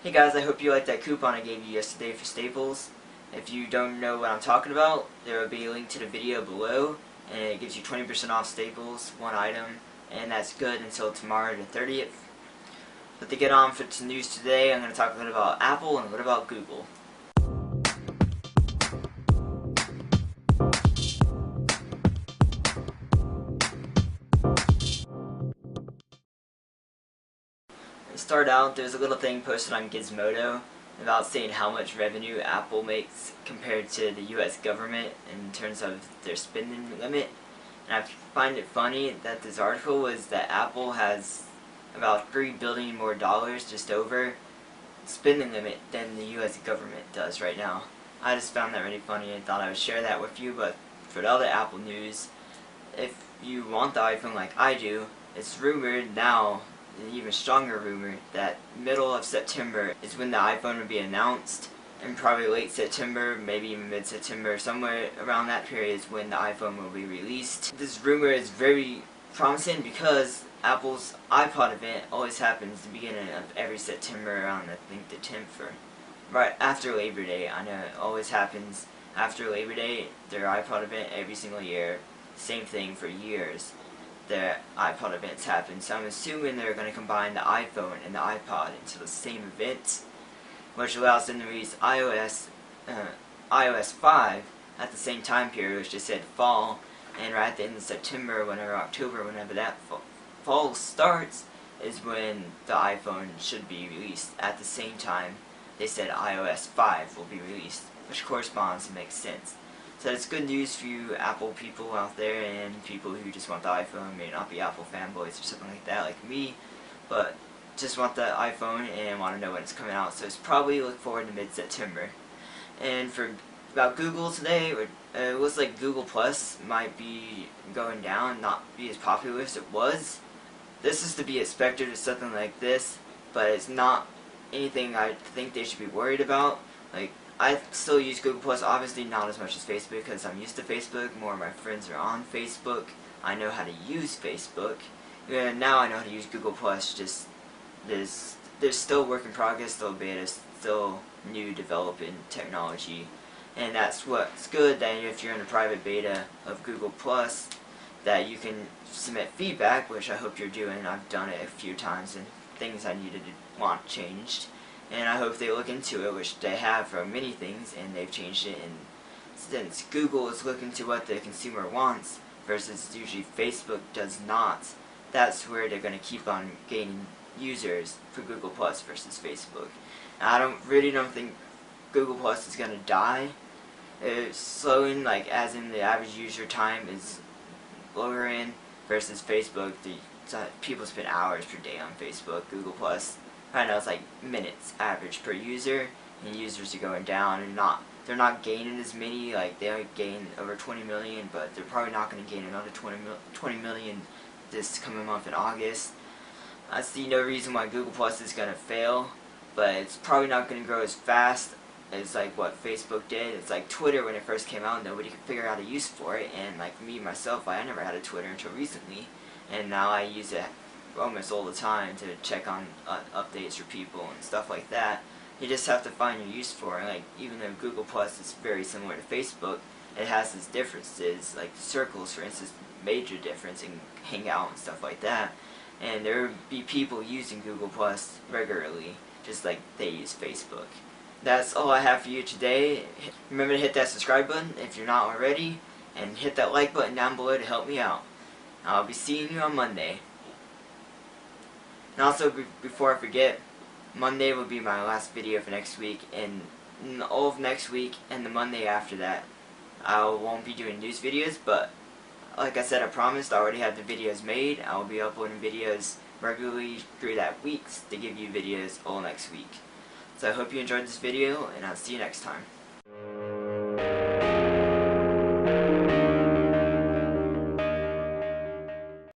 Hey guys, I hope you liked that coupon I gave you yesterday for Staples. If you don't know what I'm talking about, there will be a link to the video below, and it gives you 20% off Staples, one item, and that's good until tomorrow the 30th. But to get on for news today, I'm going to talk a little about Apple and a little about Google. To start out, there's a little thing posted on Gizmodo about saying how much revenue Apple makes compared to the US government in terms of their spending limit. And I find it funny that this article was that Apple has about $3 billion more just over spending limit than the US government does right now. I just found that really funny and thought I would share that with you. But for the other Apple news, if you want the iPhone like I do, it's rumored now, an even stronger rumor, that middle of September is when the iPhone will be announced, and probably late September, maybe even mid-September, somewhere around that period is when the iPhone will be released. This rumor is very promising because Apple's iPod event always happens at the beginning of every September around, I think, the 10th or right after Labor Day. I know it always happens after Labor Day, their iPod event every single year. Same thing for years. Their iPod events happen, so I'm assuming they're going to combine the iPhone and the iPod into the same event, which allows them to release iOS 5 at the same time period, which they said fall, and right at the end of September, whenever October, whenever that fall starts, is when the iPhone should be released. At the same time, they said iOS 5 will be released, which corresponds and makes sense. So it's good news for you Apple people out there and people who just want the iPhone, may not be Apple fanboys or something like that like me, but just want the iPhone and want to know when it's coming out. So it's probably look forward to mid-September. And for about Google today, it looks like Google Plus might be going down, not be as popular as it was. This is to be expected with something like this, but it's not anything I think they should be worried about. Like, I still use Google Plus, obviously not as much as Facebook because I'm used to Facebook. More of my friends are on Facebook. I know how to use Facebook. And now I know how to use Google Plus. Just there's still work in progress, still beta, still new developing technology, and that's what's good. That if you're in a private beta of Google Plus, that you can submit feedback, which I hope you're doing. I've done it a few times, and things I needed to want changed. And I hope they look into it, which they have for many things, and they've changed it. And since Google is looking to what the consumer wants, versus usually Facebook does not, that's where they're going to keep on gaining users for Google Plus versus Facebook. And I don't think Google Plus is going to die. It's slowing, like as in the average user time is lowering versus Facebook. People spend hours per day on Facebook. Google Plus right now it's like minutes average per user, and users are going down, and they're not gaining as many. Like they only gain over 20 million, but they're probably not going to gain another 20 million this coming month in August. I see no reason why Google Plus is going to fail, but it's probably not going to grow as fast as like what Facebook did. It's like Twitter when it first came out, nobody could figure out a use for it, and like me myself, I never had a Twitter until recently, and now I use it almost all the time to check on updates for people and stuff like that. You just have to find your use for it. Like, even though Google Plus is very similar to Facebook, it has its differences, like circles for instance, major difference in Hangout and stuff like that. And there will be people using Google Plus regularly, just like they use Facebook. That's all I have for you today. Remember to hit that subscribe button if you're not already, and hit that like button down below to help me out. I'll be seeing you on Monday. And also, before I forget, Monday will be my last video for next week, and all of next week and the Monday after that, I won't be doing news videos, but like I said, I promised, I already have the videos made. I will be uploading videos regularly through that week to give you videos all next week. So I hope you enjoyed this video, and I'll see you next time.